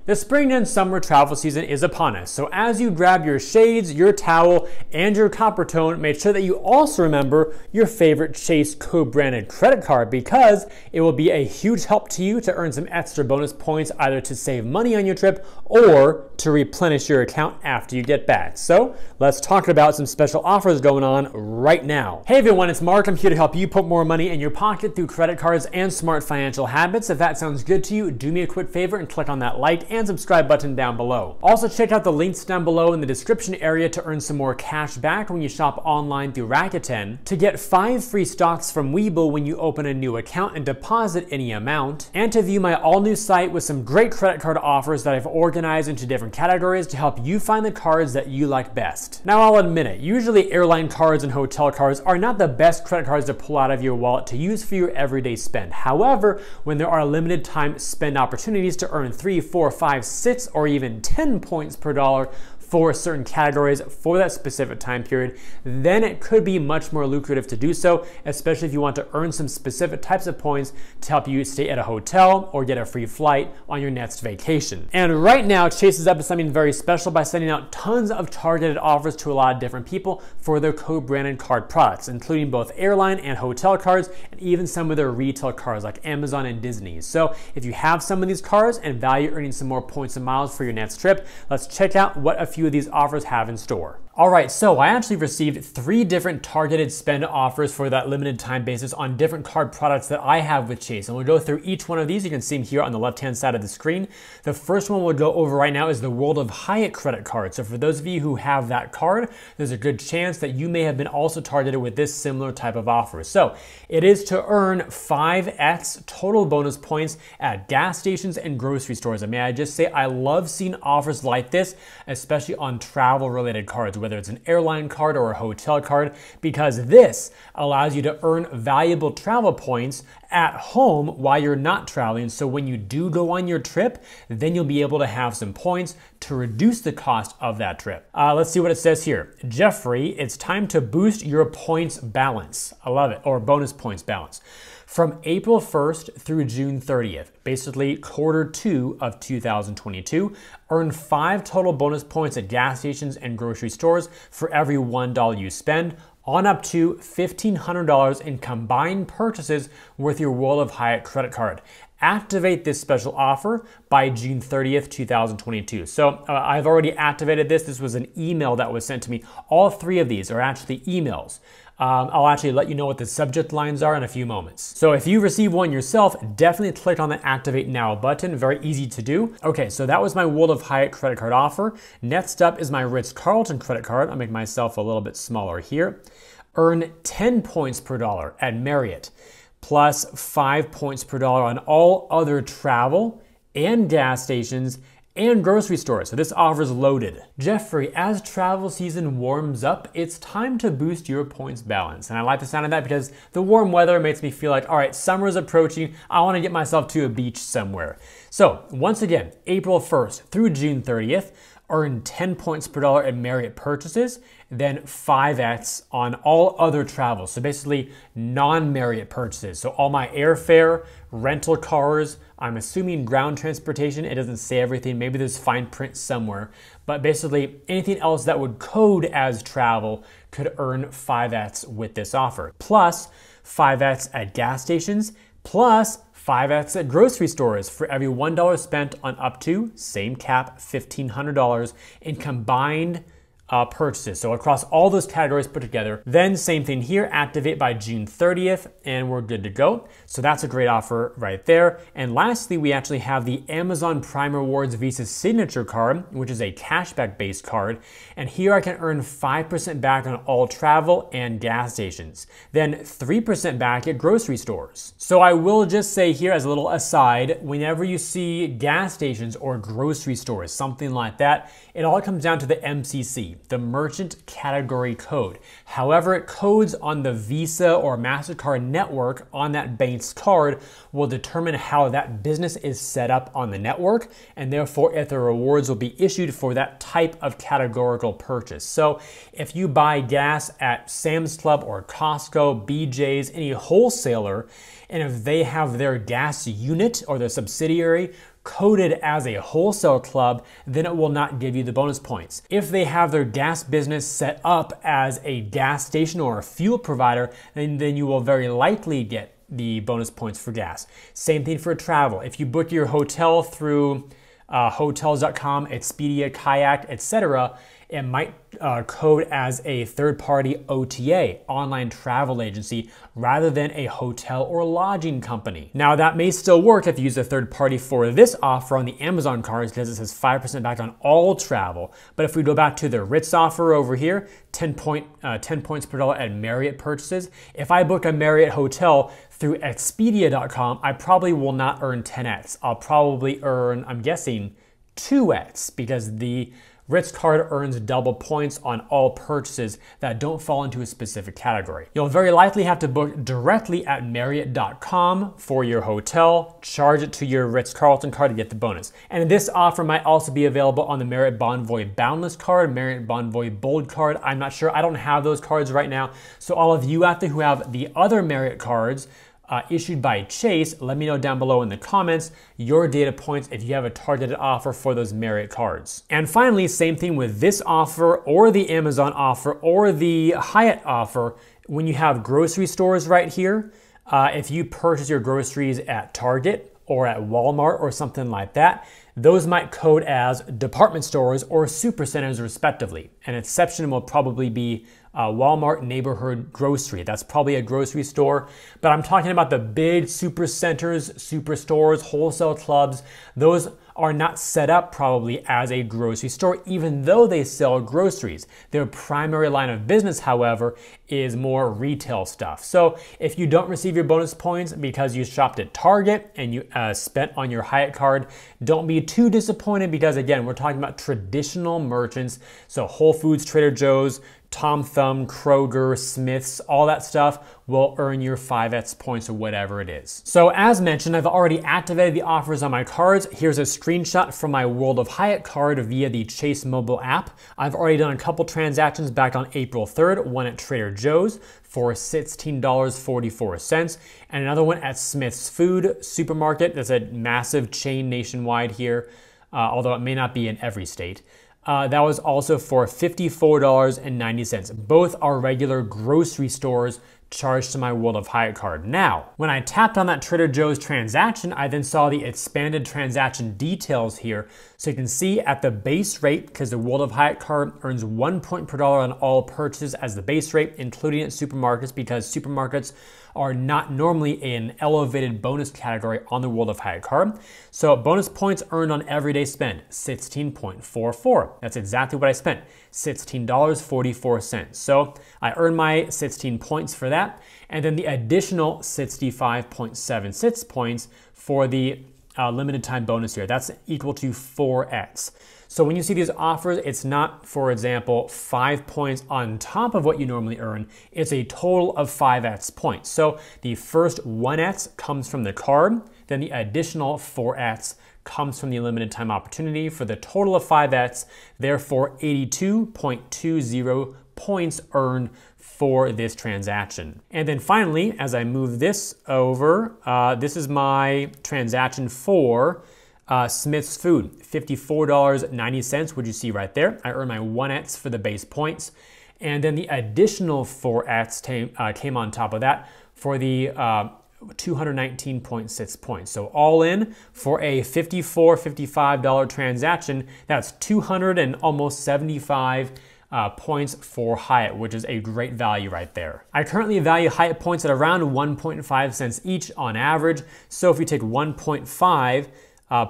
The spring and summer travel season is upon us, so as you grab your shades, your towel, and your copper tone, make sure that you also remember your favorite Chase co-branded credit card because it will be a huge help to you to earn some extra bonus points either to save money on your trip or to replenish your account after you get back. So let's talk about some special offers going on right now. Hey everyone, it's Mark. I'm here to help you put more money in your pocket through credit cards and smart financial habits. If that sounds good to you, do me a quick favor and click on that like and subscribe button down below. Also check out the links down below in the description area to earn some more cash back when you shop online through Rakuten, to get 5 free stocks from Webull when you open a new account and deposit any amount, and to view my all new site with some great credit card offers that I've organized into different categories to help you find the cards that you like best. Now I'll admit it, usually airline cards and hotel cards are not the best credit cards to pull out of your wallet to use for your everyday spend. However, when there are limited time spend opportunities to earn 3, 4, 5, 6, or even 10 points per dollar for certain categories for that specific time period, then it could be much more lucrative to do so, especially if you want to earn some specific types of points to help you stay at a hotel or get a free flight on your next vacation. And right now, Chase is up to something very special by sending out tons of targeted offers to a lot of different people for their co-branded card products, including both airline and hotel cards, and even some of their retail cards like Amazon and Disney. So if you have some of these cards and value earning some more points and miles for your next trip, let's check out what a few of these offers have in store. All right, so I actually received 3 different targeted spend offers for that limited time basis on different card products that I have with Chase. And we'll go through each one of these. You can see them here on the left-hand side of the screen. The first one we'll go over right now is the World of Hyatt credit card. So for those of you who have that card, there's a good chance that you may have been also targeted with this similar type of offer. So it is to earn 5x total bonus points at gas stations and grocery stores. And may I just say, I love seeing offers like this, especially on travel-related cards, whether it's an airline card or a hotel card, because this allows you to earn valuable travel points at home while you're not traveling. So when you do go on your trip, then you'll be able to have some points to reduce the cost of that trip. Let's see what it says here. Jeffrey, it's time to boost your points balance. I love it, or bonus points balance. From April 1st through June 30th, basically Q2 of 2022, earn 5 total bonus points at gas stations and grocery stores for every $1 you spend, on up to $1,500 in combined purchases with your World of Hyatt credit card. Activate this special offer by June 30th, 2022. So I've already activated this. This was an email that was sent to me. All 3 of these are actually emails. I'll actually let you know what the subject lines are in a few moments. So if you receive one yourself, definitely click on the Activate Now button. Very easy to do. Okay, so that was my World of Hyatt credit card offer. Next up is my Ritz Carlton credit card. I'll make myself a little bit smaller here. Earn 10 points per dollar at Marriott, plus 5 points per dollar on all other travel and gas stations and grocery stores. So this offer is loaded. Jeffrey, as travel season warms up, it's time to boost your points balance. And I like the sound of that because the warm weather makes me feel like, all right, summer is approaching. I want to get myself to a beach somewhere. So once again, April 1st through June 30th, earn 10 points per dollar at Marriott purchases, then 5x on all other travel. So basically non-Marriott purchases. So all my airfare, rental cars, I'm assuming ground transportation. It doesn't say everything. Maybe there's fine print somewhere. But basically anything else that would code as travel could earn 5x with this offer. Plus 5x at gas stations, plus 5x at grocery stores for every $1 spent on up to, same cap, $1,500 in combined purchases. So across all those categories put together. Then same thing here, activate by June 30th and we're good to go. So that's a great offer right there. And lastly, we actually have the Amazon Prime Rewards Visa Signature Card, which is a cashback based card. And here I can earn 5% back on all travel and gas stations. Then 3% back at grocery stores. So I will just say here as a little aside, whenever you see gas stations or grocery stores, something like that, it all comes down to the MCC, the Merchant Category Code. However it codes on the Visa or MasterCard network on that bank's card will determine how that business is set up on the network, and therefore if the rewards will be issued for that type of categorical purchase. So if you buy gas at Sam's Club or Costco, BJ's, any wholesaler, and if they have their gas unit or their subsidiary coded as a wholesale club, then it will not give you the bonus points. If they have their gas business set up as a gas station or a fuel provider, then you will very likely get the bonus points for gas. Same thing for travel. If you book your hotel through hotels.com, Expedia, Kayak, etc., it might code as a third-party OTA, online travel agency, rather than a hotel or lodging company. Now that may still work if you use a third party for this offer on the Amazon cards because it says 5% back on all travel. But if we go back to the Ritz offer over here, 10 points per dollar at Marriott purchases. If I book a Marriott hotel through Expedia.com, I probably will not earn 10x. I'll probably earn, I'm guessing, 2x because the Ritz card earns double points on all purchases that don't fall into a specific category. You'll very likely have to book directly at Marriott.com for your hotel, charge it to your Ritz-Carlton card to get the bonus. And this offer might also be available on the Marriott Bonvoy Boundless card, Marriott Bonvoy Bold card. I'm not sure, I don't have those cards right now. So all of you out there who have the other Marriott cards, issued by Chase, let me know down below in the comments your data points if you have a targeted offer for those Marriott cards. And finally, same thing with this offer or the Amazon offer or the Hyatt offer. When you have grocery stores right here, if you purchase your groceries at Target or at Walmart or something like that, those might code as department stores or supercenters respectively. An exception will probably be Walmart neighborhood grocery. That's probably a grocery store, but I'm talking about the big supercenters, superstores, wholesale clubs. Those are not set up probably as a grocery store, even though they sell groceries. Their primary line of business, however, is more retail stuff. So if you don't receive your bonus points because you shopped at Target and you spent on your Hyatt card, don't be too disappointed because again, we're talking about traditional merchants. So Whole Foods, Trader Joe's, Tom Thumb, Kroger, Smith's, all that stuff will earn your 5x points or whatever it is. So as mentioned, I've already activated the offers on my cards. Here's a screenshot from my World of Hyatt card via the Chase mobile app. I've already done a couple transactions back on April 3rd, one at Trader Joe's for $16.44, and another one at Smith's Food Supermarket. That's a massive chain nationwide here, although it may not be in every state. That was also for $54.90. Both are regular grocery stores charged to my World of Hyatt card. Now, when I tapped on that Trader Joe's transaction, I then saw the expanded transaction details here. So you can see at the base rate, because the World of Hyatt card earns 1 point per dollar on all purchases as the base rate, including at supermarkets, because supermarkets are not normally an elevated bonus category on the World of Hyatt card. So bonus points earned on everyday spend, 16.44. That's exactly what I spent, $16.44. So I earned my 16 points for that, and then the additional 65.76 points for the limited time bonus here. That's equal to 4x. So when you see these offers, it's not, for example, 5 points on top of what you normally earn. It's a total of 5x points. So the first 1x comes from the card, then the additional 4x comes from the limited time opportunity for the total of 5x, therefore 82.20 points earned for this transaction. And then finally, as I move this over, this is my transaction for Smith's Food, $54.90, which you see right there. I earned my 1x for the base points, and then the additional 4x came on top of that for the 219.6 points. So all in for a $55 transaction, that's 200 and almost 75 points for Hyatt, which is a great value right there. I currently value Hyatt points at around 1.5 cents each on average. So if we take 1.5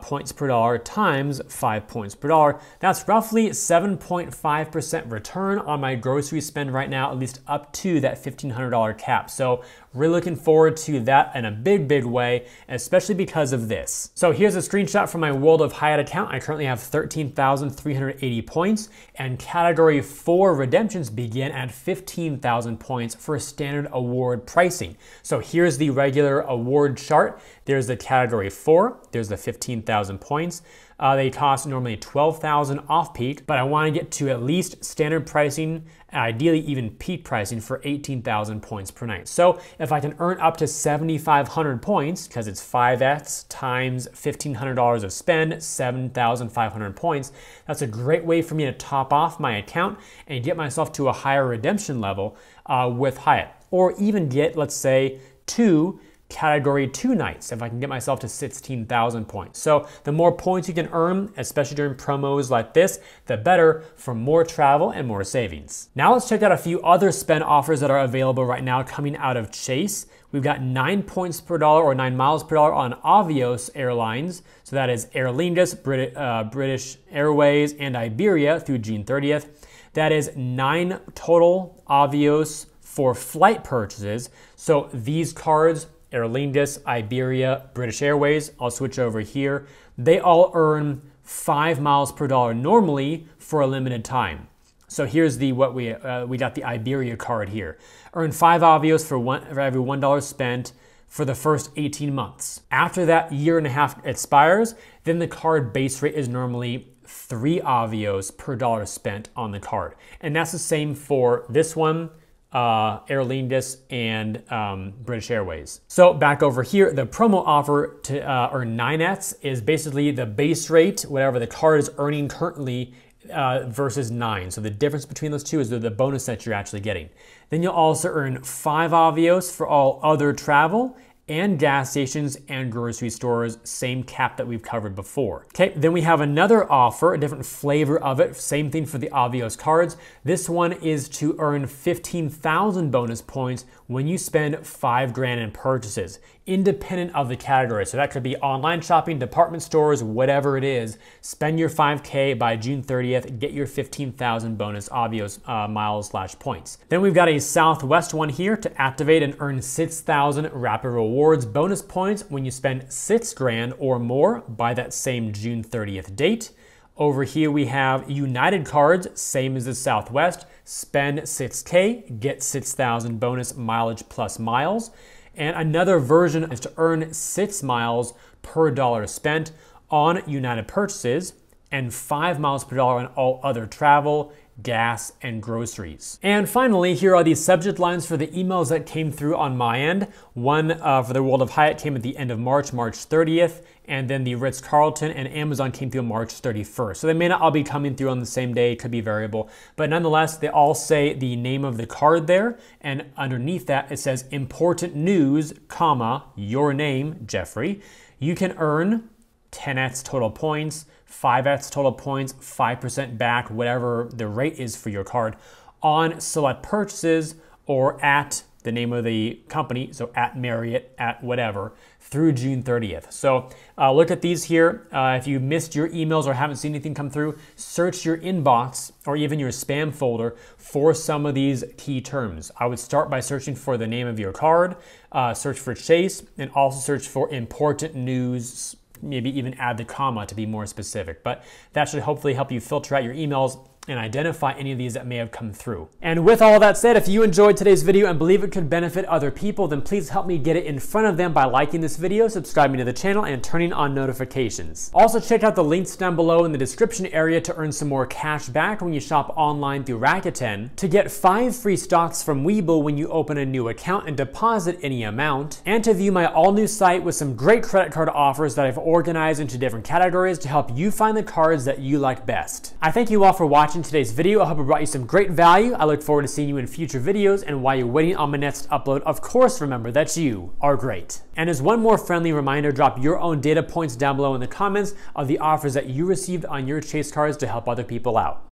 points per dollar times 5 points per dollar, that's roughly 7.5% return on my grocery spend right now, at least up to that $1,500 cap. So really looking forward to that in a big, big way, especially because of this. So here's a screenshot from my World of Hyatt account. I currently have 13,380 points, and category 4 redemptions begin at 15,000 points for standard award pricing. So here's the regular award chart. There's the category 4, there's the 15,000 points. They cost normally $12,000 off peak, but I want to get to at least standard pricing, ideally even peak pricing for 18,000 points per night. So if I can earn up to 7,500 points, because it's 5x times $1,500 of spend, 7,500 points, that's a great way for me to top off my account and get myself to a higher redemption level with Hyatt. Or even get, let's say, 2 Category 2 nights if I can get myself to 16,000 points. So the more points you can earn, especially during promos like this, the better for more travel and more savings. Now let's check out a few other spend offers that are available right now coming out of Chase. We've got 9 points per dollar or 9 miles per dollar on Avios Airlines. So that is Aer Lingus, British Airways, and Iberia through June 30th. That is 9 total Avios for flight purchases. So these cards, Aer Lingus, Iberia, British Airways, I'll switch over here. They all earn 5 miles per dollar normally for a limited time. So here's we got the Iberia card here. Earn 5 Avios for every $1 spent for the first 18 months. After that year and a half expires, then the card base rate is normally 3 Avios per dollar spent on the card. And that's the same for this one, Aer Lingus, and British Airways. So back over here, the promo offer to earn 9x is basically the base rate, whatever the card is earning currently, versus 9. So the difference between those two is the bonus that you're actually getting. Then you'll also earn 5 Avios for all other travel and gas stations and grocery stores, same cap that we've covered before. Okay, then we have another offer, a different flavor of it, same thing for the Avios cards. This one is to earn 15,000 bonus points when you spend $5,000 in purchases, independent of the category. So that could be online shopping, department stores, whatever it is. Spend your 5K by June 30th, get your 15,000 bonus Avios miles/points. Then we've got a Southwest one here to activate and earn 6,000 rapid rewards bonus points when you spend $6,000 or more by that same June 30th date. Over here we have United cards, same as the Southwest. Spend $6K, get 6,000 bonus mileage plus miles. And another version is to earn 6 miles per dollar spent on United purchases and 5 miles per dollar on all other travel, gas, and groceries. And finally, here are the subject lines for the emails that came through on my end. One for the World of Hyatt came at the end of March 30th, and then the Ritz Carlton and Amazon came through on March 31st. So they may not all be coming through on the same day, it could be variable, but nonetheless, they all say the name of the card there, and underneath that it says important news, comma, your name, Jeffrey. You can earn 10x total points, 5x total points, 5% back, whatever the rate is for your card, on select purchases or at the name of the company, so at Marriott, at whatever, through June 30th. So look at these here. If you missed your emails or haven't seen anything come through, search your inbox or even your spam folder for some of these key terms. I would start by searching for the name of your card, search for Chase, and also search for important news, maybe even add the comma to be more specific. But that should hopefully help you filter out your emails and identify any of these that may have come through. And with all that said, if you enjoyed today's video and believe it could benefit other people, then please help me get it in front of them by liking this video, subscribing to the channel, and turning on notifications. Also, check out the links down below in the description area to earn some more cash back when you shop online through Rakuten, to get 5 free stocks from Webull when you open a new account and deposit any amount, and to view my all-new site with some great credit card offers that I've organized into different categories to help you find the cards that you like best. I thank you all for watching today's video. I hope it brought you some great value. I look forward to seeing you in future videos, and while you're waiting on my next upload, of course remember that you are great. And as one more friendly reminder, drop your own data points down below in the comments of the offers that you received on your Chase cards to help other people out.